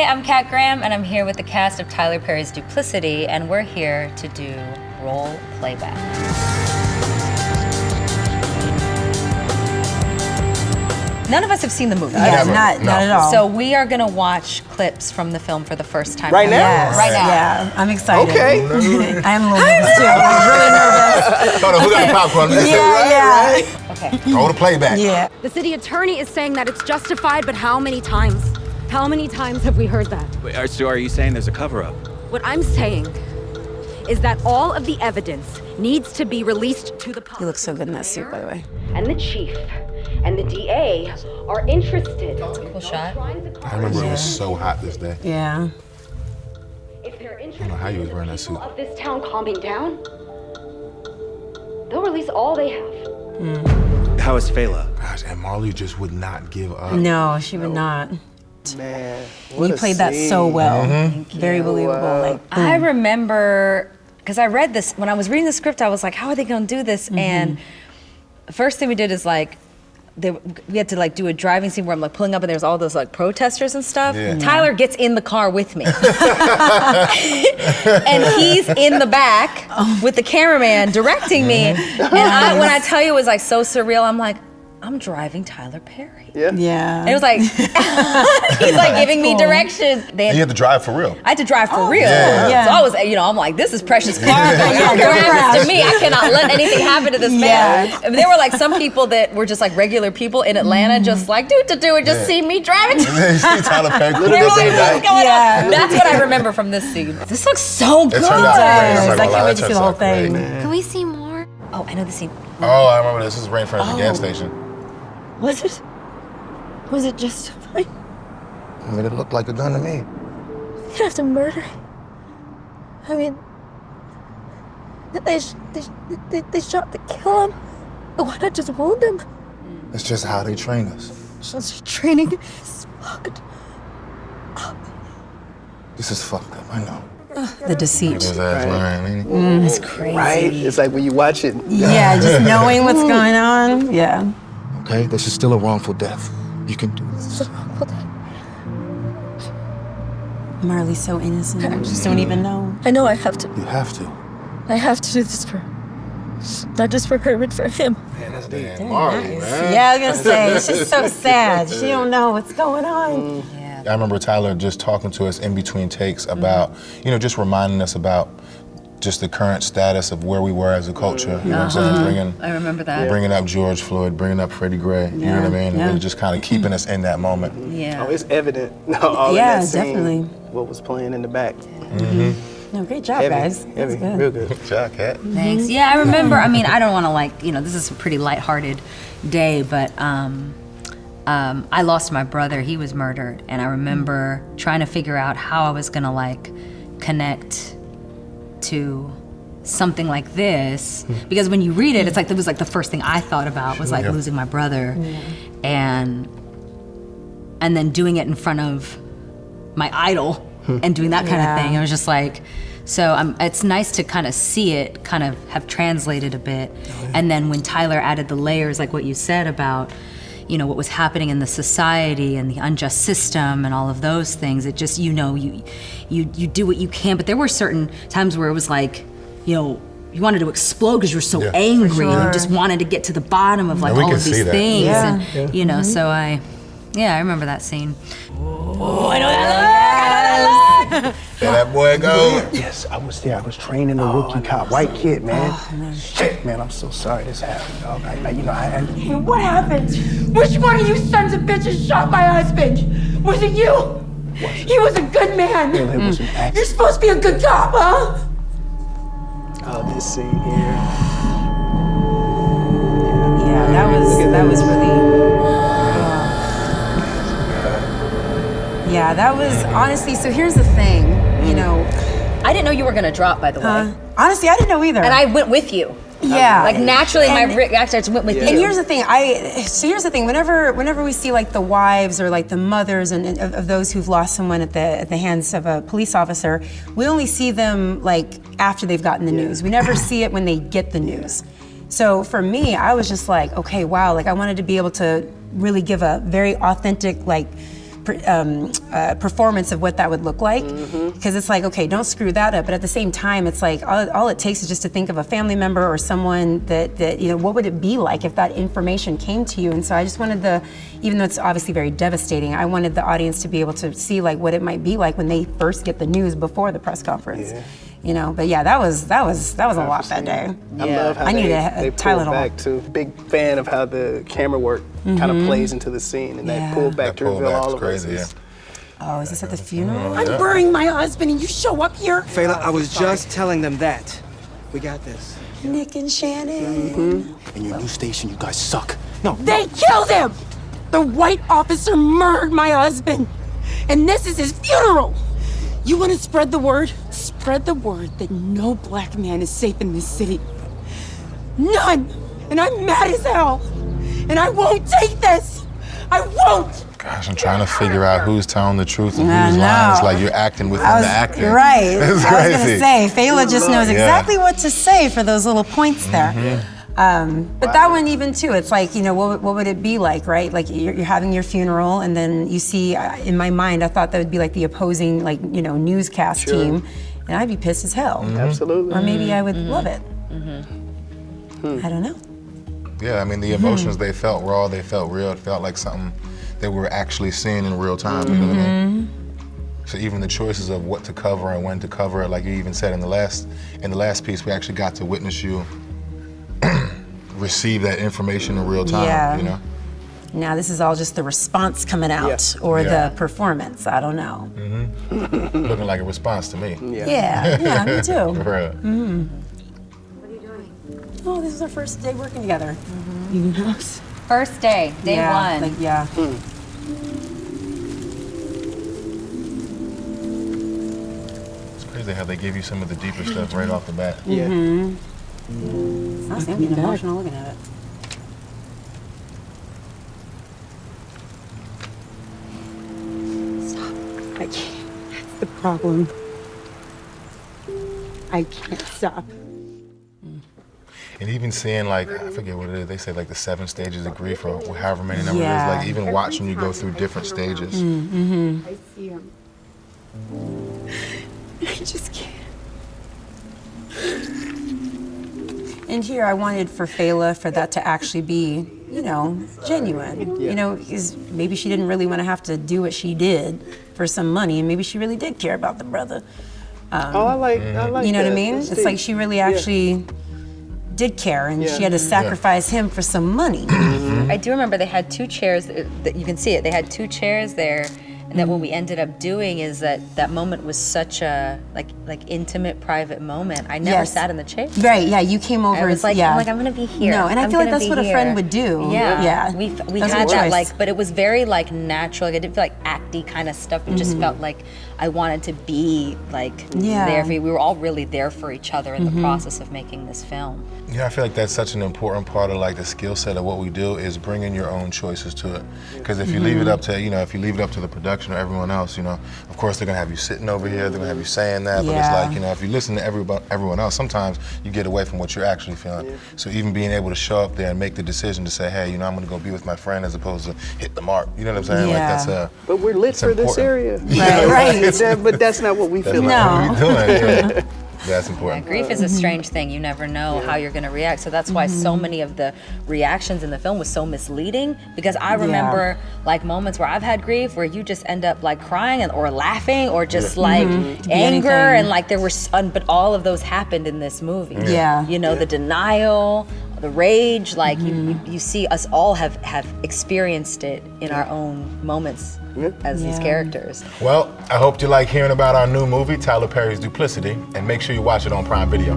I'm Kat Graham, and I'm here with the cast of Tyler Perry's Duplicity, and we're here to do role playback. None of us have seen the movie. Yeah, not at all. So we are gonna watch clips from the film for the first time. Right now? Yes. Right now. Yeah, I'm excited. Okay. I'm a little nervous too. I'm really nervous. Hold on, who got the popcorn? Yeah. Okay. Roll the playback. Yeah. The city attorney is saying that it's justified, but how many times? How many times have we heard that? Wait, so are you saying there's a cover-up? What I'm saying is that all of the evidence needs to be released to the public. You look so good in that suit, by the way. And the chief and the DA are interested. Cool shot. I remember it was so hot this day. Yeah. If they're I interested don't know how you was wearing that in suit. people of this town calming down, they'll release all they have. How is Fela? Gosh, and Marley just would not give up. No, she would not. Man, You played that so well. Very believable. Like, I remember, because I read this, when I was reading the script, I was like, how are they gonna do this? And the first thing we did is like, we had to like do a driving scene where I'm like pulling up and there's all those like protesters and stuff. Yeah. Tyler gets in the car with me. And he's in the back with the cameraman directing me. And when I tell you it was like so surreal, I'm like, I'm driving Tyler Perry. yeah. And it was like, he's like giving me directions. And you had to drive for real. I had to drive for real. yeah. So I was, I'm like, this is precious cargo. Don't happen to me. I cannot let anything happen to this man. And there were like some people that were just like regular people in Atlanta, just like, and just see me driving. And then you see Tyler Perry. They were like, what's going Yeah. on? That's what I remember from this scene. This looks so good. It turned out great. I can't wait to see the whole thing. Can we see more? Oh, I know the scene. Oh, I remember this. This is right in front of the gas station. Was it justified? I mean, it looked like a gun to me. You have to murder him. I mean, they shot to kill him. Why not just wound him? It's just how they train us. Just training is fucked up. This is fucked up, I know. The deceit. His ass lying, ain't he? It's crazy. Right? It's like when you watch it. Yeah, just knowing what's going on. Yeah. Okay, this is still a wrongful death. You can do this. Marley's so innocent. I just don't even know. I know I have to. You have to. I have to do this for, not just for her, but for him. Man, that's deep. Damn, Marley, man. Yeah, I was gonna say, she's so sad. She don't know what's going on. I remember Tyler just talking to us in between takes about, just reminding us about just the current status of where we were as a culture. You know what I'm saying? I remember that. Bringing up George Floyd, bringing up Freddie Gray. You know what I mean? And really just kind of keeping us in that moment. Yeah. Oh, it's evident. All Yeah, in that scene, definitely. What was playing in the back. No, great job, Heavy, guys. That's heavy, good. real good. Good job, Kat. Thanks. Yeah, I remember. I mean, I don't want to this is a pretty lighthearted day, but I lost my brother. He was murdered, and I remember trying to figure out how I was gonna connect to something like this, because when you read it, it's like it was like the first thing I thought about was like losing my brother, and then doing it in front of my idol and doing that kind of thing. It was just like. So it's nice to kind of see it kind of have translated a bit. And then when Tyler added the layers, like what you said about, what was happening in the society and the unjust system and all of those things, it just, you do what you can. But there were certain times where it was like, you wanted to explode because you were so angry and you just wanted to get to the bottom of all of these things. Yeah. And, so I remember that scene. Oh, I know that look. There that boy go. Yes, I was there. I was training a rookie cop, white kid, man. Shit, man, I'm so sorry this happened, dog. What happened? Which one of you sons of bitches shot my husband? Was it you? He was a good man. Well, it was an accident. You're supposed to be a good cop, huh? Oh, this scene here. Yeah, that was really. Yeah, that was honestly. So here's the thing, I didn't know you were gonna drop, by the way. Honestly, I didn't know either. And I went with you. Yeah. Like naturally, my reaction just went with you. And here's the thing. Whenever we see the wives or the mothers and of those who've lost someone at the hands of a police officer, we only see them after they've gotten the news. We never see it when they get the news. So for me, I was just like, okay, wow. I wanted to be able to really give a very authentic performance of what that would look like. Because it's like, okay, don't screw that up. But at the same time, it's like all it takes is just to think of a family member or someone that you know, what would it be like if that information came to you? And so I just wanted even though it's obviously very devastating, I wanted the audience to be able to see like what it might be like when they first get the news before the press conference. Yeah. You know, but yeah, that was a lot that day. I love how I need they to tie pulled it all. back too. Big fan of how the camera work kind of plays into the scene, and that pulled back to reveal all of crazy, us. Oh, is this at the funeral? I'm burying my husband and you show up here? Fela, I was just telling them that. We got this. Nick and Shannon. In your new station, you guys suck. No. They killed him! The white officer murdered my husband. And this is his funeral. You want to spread the word? Spread the word that no black man is safe in this city. None! And I'm mad as hell. And I won't take this! I won't! Gosh, I'm trying to figure out who's telling the truth and I who's know. lying. It's like you're acting within the acting. You're right. It's I was crazy. gonna say, Fela just knows Yeah. exactly what to say for those little points there. But that one even too, it's like, you know, what would it be like, right? Like you're having your funeral and then you see, in my mind, I thought that would be like the opposing, like, you know, newscast team. And I'd be pissed as hell. Absolutely. Or maybe I would love it. I don't know. Yeah, I mean, the emotions they felt raw, they felt real. It felt like something that we were actually seeing in real time, you know what I mean? So even the choices of what to cover and when to cover it, like you even said in the last piece, we actually got to witness you receive that information in real time, Yeah. you know? Now this is all just the response coming out or the performance. I don't know. Looking like a response to me. Yeah, me too. For real. Oh, this is our first day working together. First day, day one. Like, yeah. It's crazy how they give you some of the deeper stuff right off the bat. Yeah. I was getting emotional looking at it. I can't. That's the problem. I can't stop. And even seeing, like, I forget what it is, they say like the 7 stages of grief or however many number it Yeah. is, like even watching you go through different stages. I see him. I just can't. And here I wanted for Fela for that to actually be, you know, genuine. You know, because maybe she didn't really want to have to do what she did for some money, and maybe she really did care about the brother. I like You know what I that. mean? That's It's like deep. she really actually did care, and she had to sacrifice him for some money. I do remember they had 2 chairs, that you can see it, they had 2 chairs there, and that what we ended up doing is that moment was such a like intimate, private moment. I never Yes. sat in the chair. Right, yeah, you came over I was like, yeah. I'm gonna be here. No, and I I'm feel like gonna that's be what a here. friend would do. Yeah, Yeah. we That's had a that choice. like, but it was very like natural. Like, I didn't feel like acty kind of stuff. It just felt like I wanted to be like Yeah. there for you. We were all really there for each other in the process of making this film. Yeah, I feel like that's such an important part of like the skill set of what we do is bringing your own choices to it. Because if you leave it up to, you know, if you leave it up to the production or everyone else, you know, of course they're gonna have you sitting over here, they're gonna have you saying that, but it's Yeah. like, you know, if you listen to everyone else, sometimes you get away from what you're actually feeling. So even being able to show up there and make the decision to say, hey, you know, I'm gonna go be with my friend as opposed to hit the mark. You know what I'm saying? Like Yeah. that's But we're lit it's for this important. area. Right. But that's not what we feel like. No. What are you doing? Yeah. That's important. Grief is a strange thing. You never know how you're going to react. So that's why so many of the reactions in the film was so misleading, because I remember like moments where I've had grief where you just end up like crying or laughing or just like anger anything. and like there were but all of those happened in this movie. Yeah. You know, the denial, the rage, like you see us all have experienced it in our own moments as these characters. Well, I hope you like hearing about our new movie, Tyler Perry's Duplicity, and make sure you watch it on Prime Video.